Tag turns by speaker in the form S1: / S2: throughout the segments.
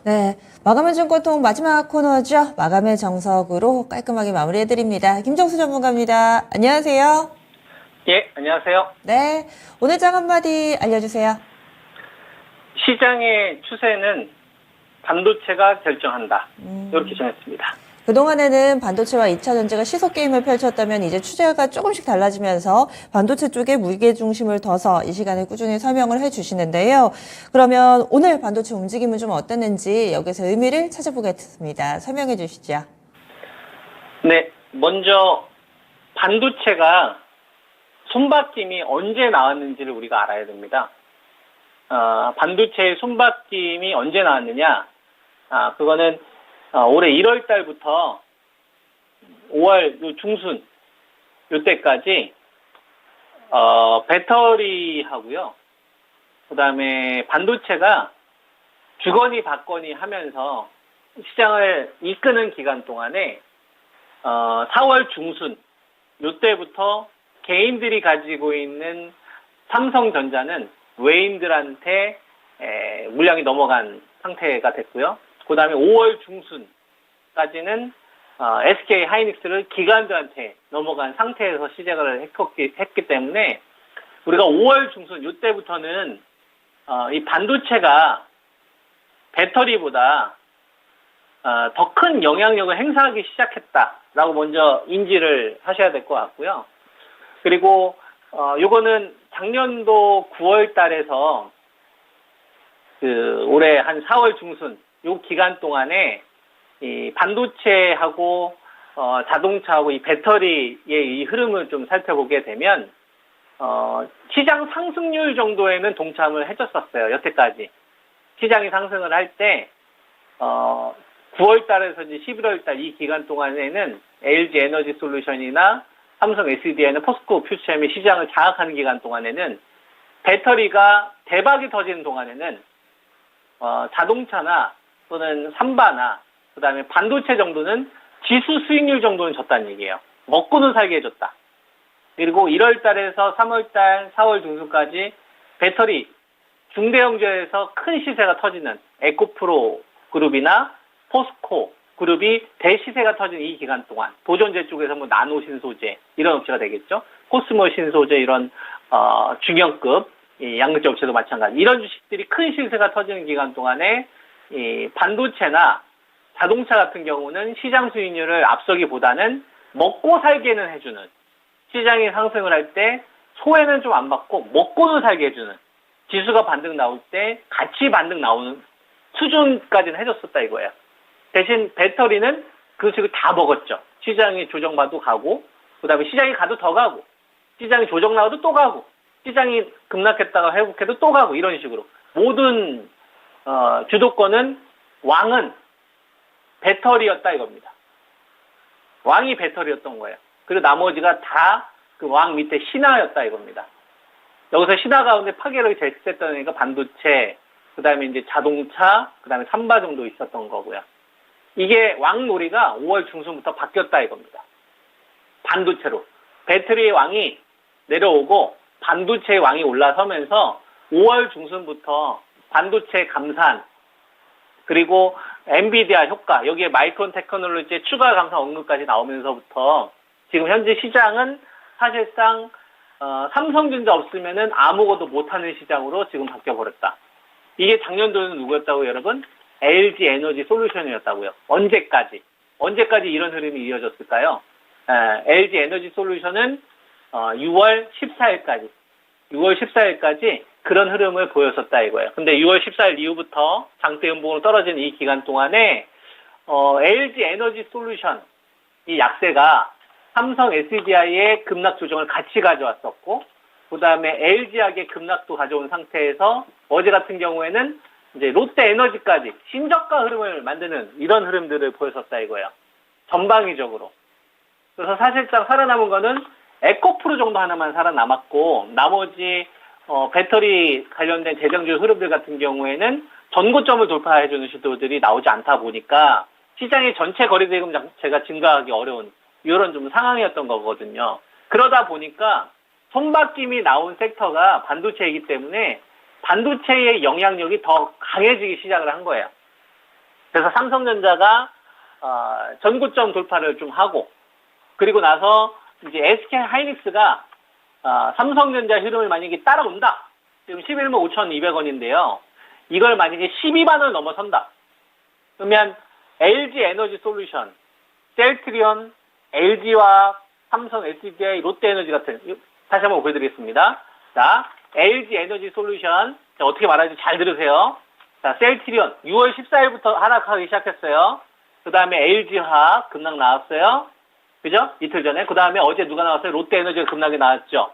S1: 네, 마감의 증권통 마지막 코너죠. 마감의 정석으로 깔끔하게 마무리해드립니다. 김정수 전문가입니다. 안녕하세요.
S2: 예, 안녕하세요.
S1: 네, 오늘 장 한마디 알려주세요.
S2: 시장의 추세는 반도체가 결정한다. 이렇게 정했습니다.
S1: 그동안에는 반도체와 2차 전지가 시속 게임을 펼쳤다면 이제 추세가 조금씩 달라지면서 반도체 쪽에 무게 중심을 둬서 이 시간에 꾸준히 설명을 해주시는데요. 그러면 오늘 반도체 움직임은 좀 어땠는지 여기서 의미를 찾아보겠습니다. 설명해 주시죠.
S2: 네, 먼저 반도체가 손바뀜이 언제 나왔는지를 우리가 알아야 됩니다. 반도체의 손바뀜이 언제 나왔느냐? 그거는 올해 1월 달부터 5월 중순 요때까지 배터리하고요. 그다음에 반도체가 주거니 받거니 하면서 시장을 이끄는 기간 동안에 4월 중순 요때부터 개인들이 가지고 있는 삼성전자는 외인들한테 물량이 넘어간 상태가 됐고요. 그 다음에 5월 중순까지는 SK 하이닉스를 기관들한테 넘어간 상태에서 시작을 했기 때문에 우리가 5월 중순 이때부터는 이 반도체가 배터리보다 더 큰 영향력을 행사하기 시작했다라고 먼저 인지를 하셔야 될 것 같고요. 그리고 요거는 작년도 9월 달에서 올해 한 4월 중순 요 기간 동안에 이 반도체하고 자동차하고 이 배터리의 이 흐름을 좀 살펴보게 되면 시장 상승률 정도에는 동참을 해줬었어요. 여태까지 시장이 상승을 할 때 9월 달에서 이제 11월 달 이 기간 동안에는 LG 에너지 솔루션이나 삼성 SDI나 포스코 퓨처엠이 시장을 장악하는 기간 동안에는 배터리가 대박이 터지는 동안에는 자동차나 또는 삼바나 그다음에 반도체 정도는 지수 수익률 정도는 줬다는 얘기예요. 먹고는 살게 해줬다. 그리고 1월 달에서 3월 달, 4월 중순까지 배터리 중대형제에서 큰 시세가 터지는 에코프로 그룹이나 포스코 그룹이 대시세가 터진 이 기간 동안 보존제 쪽에서 뭐 나노 신소재 이런 업체가 되겠죠. 코스모 신소재 이런 중형급 양극재 업체도 마찬가지. 이런 주식들이 큰 시세가 터지는 기간 동안에 이 반도체나 자동차 같은 경우는 시장 수익률을 앞서기보다는 먹고 살게는 해주는, 시장이 상승을 할 때 소외는 좀 안 받고 먹고는 살게 해주는, 지수가 반등 나올 때 같이 반등 나오는 수준까지는 해줬었다 이거예요. 대신 배터리는 그 식을 다 먹었죠. 시장이 조정봐도 가고, 그 다음에 시장이 가도 더 가고, 시장이 조정 나와도 또 가고, 시장이 급락했다가 회복해도 또 가고, 이런 식으로 모든 주도권은 왕은 배터리였다 이겁니다. 왕이 배터리였던 거예요. 그리고 나머지가 다 그 왕 밑에 신하였다 이겁니다. 여기서 신하 가운데 파괴력이 제일 셌던 애가 반도체, 그 다음에 이제 자동차, 그 다음에 삼바 정도 있었던 거고요. 이게 왕놀이가 5월 중순부터 바뀌었다 이겁니다. 반도체로. 배터리의 왕이 내려오고 반도체의 왕이 올라서면서 5월 중순부터 반도체 감산, 그리고 엔비디아 효과, 여기에 마이크론 테크놀로지의 추가 감산 언급까지 나오면서부터 지금 현재 시장은 사실상 삼성전자 없으면은 아무것도 못하는 시장으로 지금 바뀌어버렸다. 이게 작년도는 누구였다고 여러분? LG 에너지 솔루션이었다고요. 언제까지 이런 흐름이 이어졌을까요? LG 에너지 솔루션은 6월 14일까지 그런 흐름을 보였었다 이거예요. 근데 6월 14일 이후부터 장대 연봉으로 떨어지는 이 기간 동안에 LG 에너지 솔루션 이 약세가 삼성 SDI의 급락 조정을 같이 가져왔었고, 그 다음에 LG하게 급락도 가져온 상태에서 어제 같은 경우에는 이제 롯데 에너지까지 신저가 흐름을 만드는 이런 흐름들을 보였었다 이거예요. 전방위적으로. 그래서 사실상 살아남은 거는 에코프로 정도 하나만 살아남았고, 나머지 배터리 관련된 대장주 흐름들 같은 경우에는 전고점을 돌파해주는 시도들이 나오지 않다 보니까 시장의 전체 거래대금 자체가 증가하기 어려운 이런 좀 상황이었던 거거든요. 그러다 보니까 손바뀜이 나온 섹터가 반도체이기 때문에 반도체의 영향력이 더 강해지기 시작을 한 거예요. 그래서 삼성전자가 전고점 돌파를 좀 하고, 그리고 나서 이제 SK 하이닉스가 삼성전자 흐름을 만약에 따라온다. 지금 11만 5,200원인데요. 이걸 만약에 12만 원을 넘어선다. 그러면 LG 에너지 솔루션, 셀트리온, LG화학, 삼성, SDI, 롯데에너지 같은, 다시 한번 보여드리겠습니다. 자, LG 에너지 솔루션, 자, 어떻게 말하는지 잘 들으세요. 자, 셀트리온 6월 14일부터 하락하기 시작했어요. 그 다음에 LG화학 급락 나왔어요. 그죠? 이틀 전에. 그 다음에 어제 누가 나왔어요? 롯데에너지가 급락이 나왔죠.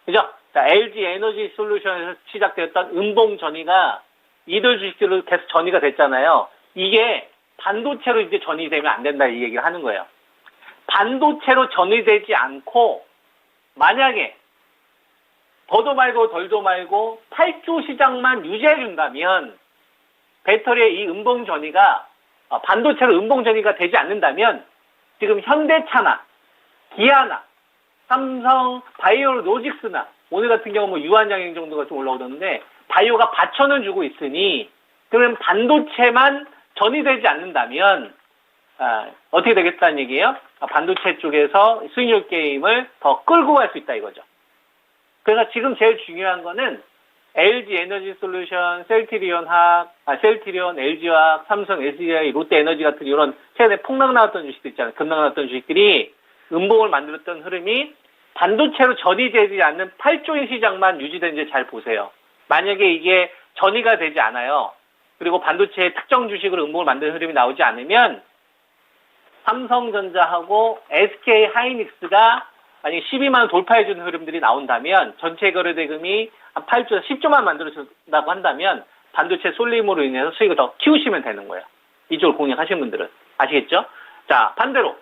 S2: 그죠? 자, LG 에너지 솔루션에서 시작되었던 음봉 전이가 이들 주식들로 계속 전이가 됐잖아요. 이게 반도체로 이제 전이되면 안 된다 이 얘기를 하는 거예요. 반도체로 전이되지 않고 만약에 더도 말고 덜도 말고 8조 시장만 유지해 준다면 배터리의 이 음봉 전이가 반도체로 음봉 전이가 되지 않는다면 지금 현대차나 기아나 삼성 바이오로직스나 오늘 같은 경우 뭐 유한양행 정도가 좀 올라오던데 바이오가 받쳐는 주고 있으니 그러면 반도체만 전이되지 않는다면 어떻게 되겠다는 얘기예요? 반도체 쪽에서 수익률 게임을 더 끌고 갈 수 있다 이거죠. 그래서 지금 제일 중요한 거는 LG 에너지 솔루션, 셀트리온, LG화학, 삼성, SDI, 롯데에너지 같은 이런 최근에 폭락 나왔던 주식들 있잖아요. 급락 나왔던 주식들이 음봉을 만들었던 흐름이 반도체로 전이되지 않는 8조인 시장만 유지되는지 잘 보세요. 만약에 이게 전이가 되지 않아요. 그리고 반도체의 특정 주식으로 음봉을 만드는 흐름이 나오지 않으면 삼성전자하고 SK 하이닉스가 만약에 12만 원 돌파해주는 흐름들이 나온다면 전체 거래대금이 한 8조, 10조만 만들어준다고 한다면 반도체 쏠림으로 인해서 수익을 더 키우시면 되는 거예요. 이쪽을 공략하시는 분들은. 아시겠죠? 자, 반대로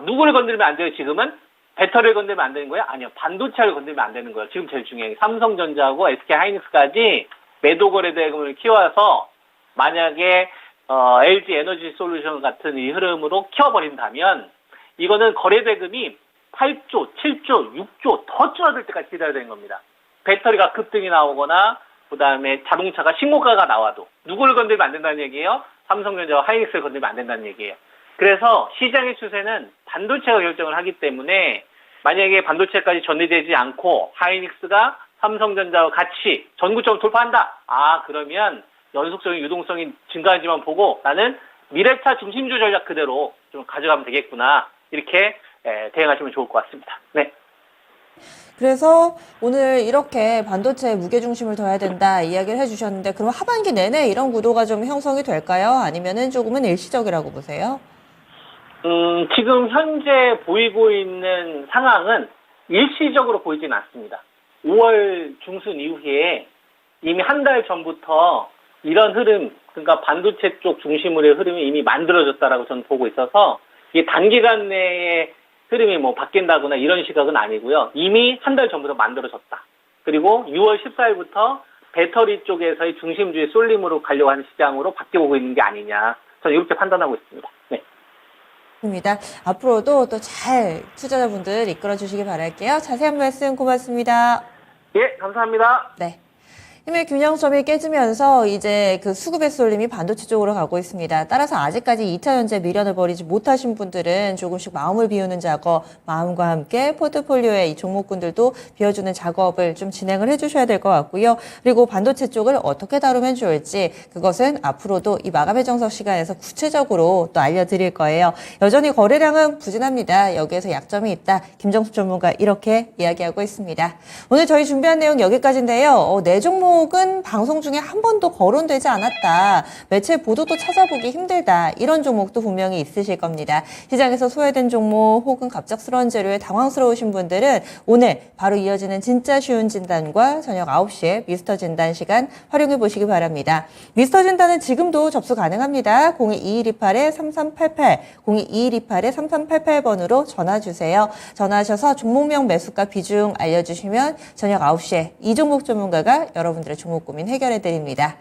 S2: 누구를 건드리면 안 돼요, 지금은? 배터리를 건드리면 안 되는 거예요? 아니요. 반도체를 건드리면 안 되는 거예요. 지금 제일 중요한 게 삼성전자하고 SK 하이닉스까지 매도 거래대금을 키워서 만약에 LG 에너지 솔루션 같은 이 흐름으로 키워버린다면 이거는 거래대금이 8조, 7조, 6조 더 줄어들 때까지 기다려야 되는 겁니다. 배터리가 급등이 나오거나 그 다음에 자동차가 신고가가 나와도 누구를 건드리면 안 된다는 얘기예요? 삼성전자와 하이닉스를 건드리면 안 된다는 얘기예요. 그래서 시장의 추세는 반도체가 결정을 하기 때문에 만약에 반도체까지 전이되지 않고 하이닉스가 삼성전자와 같이 전구점을 돌파한다. 그러면 연속성이 유동성이 증가하지만 보고 나는 미래차 중심주 전략 그대로 좀 가져가면 되겠구나. 이렇게 대응하시면 좋을 것 같습니다. 네.
S1: 그래서 오늘 이렇게 반도체에 무게중심을 둬야 된다 이야기를 해주셨는데 그럼 하반기 내내 이런 구도가 좀 형성이 될까요? 아니면은 조금은 일시적이라고 보세요?
S2: 지금 현재 보이고 있는 상황은 일시적으로 보이진 않습니다. 5월 중순 이후에 이미 한 달 전부터 이런 흐름, 그러니까 반도체 쪽 중심으로의 흐름이 이미 만들어졌다라고 저는 보고 있어서 이게 단기간 내에 흐름이 뭐 바뀐다거나 이런 시각은 아니고요. 이미 한 달 전부터 만들어졌다. 그리고 6월 14일부터 배터리 쪽에서의 중심주의 쏠림으로 가려고 하는 시장으로 바뀌고 있는 게 아니냐. 저는 이렇게 판단하고 있습니다. 네.
S1: 입니다. 앞으로도 또 잘 투자자분들 이끌어 주시기 바랄게요. 자세한 말씀 고맙습니다.
S2: 예, 감사합니다.
S1: 네. 힘의 균형점이 깨지면서 이제 그 수급의 쏠림이 반도체 쪽으로 가고 있습니다. 따라서 아직까지 2차 전지에 미련을 버리지 못하신 분들은 조금씩 마음을 비우는 작업, 마음과 함께 포트폴리오의 이 종목군들도 비워주는 작업을 좀 진행을 해주셔야 될 것 같고요. 그리고 반도체 쪽을 어떻게 다루면 좋을지 그것은 앞으로도 이 마감의 정석 시간에서 구체적으로 또 알려드릴 거예요. 여전히 거래량은 부진합니다. 여기에서 약점이 있다. 김정숙 전문가 이렇게 이야기하고 있습니다. 오늘 저희 준비한 내용 여기까지인데요. 네 종목은 방송 중에 한 번도 거론되지 않았다. 매체 보도도 찾아보기 힘들다. 이런 종목도 분명히 있으실 겁니다. 시장에서 소외된 종목 혹은 갑작스러운 재료에 당황스러우신 분들은 오늘 바로 이어지는 진짜 쉬운 진단과 저녁 9시에 미스터 진단 시간 활용해 보시기 바랍니다. 미스터 진단은 지금도 접수 가능합니다. 022128-3388, 022128-3388번으로 전화 주세요. 전화하셔서 종목명 매수가 비중 알려주시면 저녁 9시에 이 종목 전문가가 여러분들의 종목 고민 해결해 드립니다.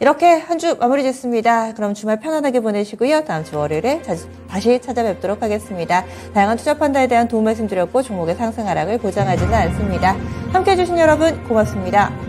S1: 이렇게 한 주 마무리 짓습니다. 그럼 주말 편안하게 보내시고요. 다음 주 월요일에 다시 찾아뵙도록 하겠습니다. 다양한 투자 판단에 대한 도움 말씀드렸고 종목의 상승 하락을 보장하지는 않습니다. 함께해 주신 여러분 고맙습니다.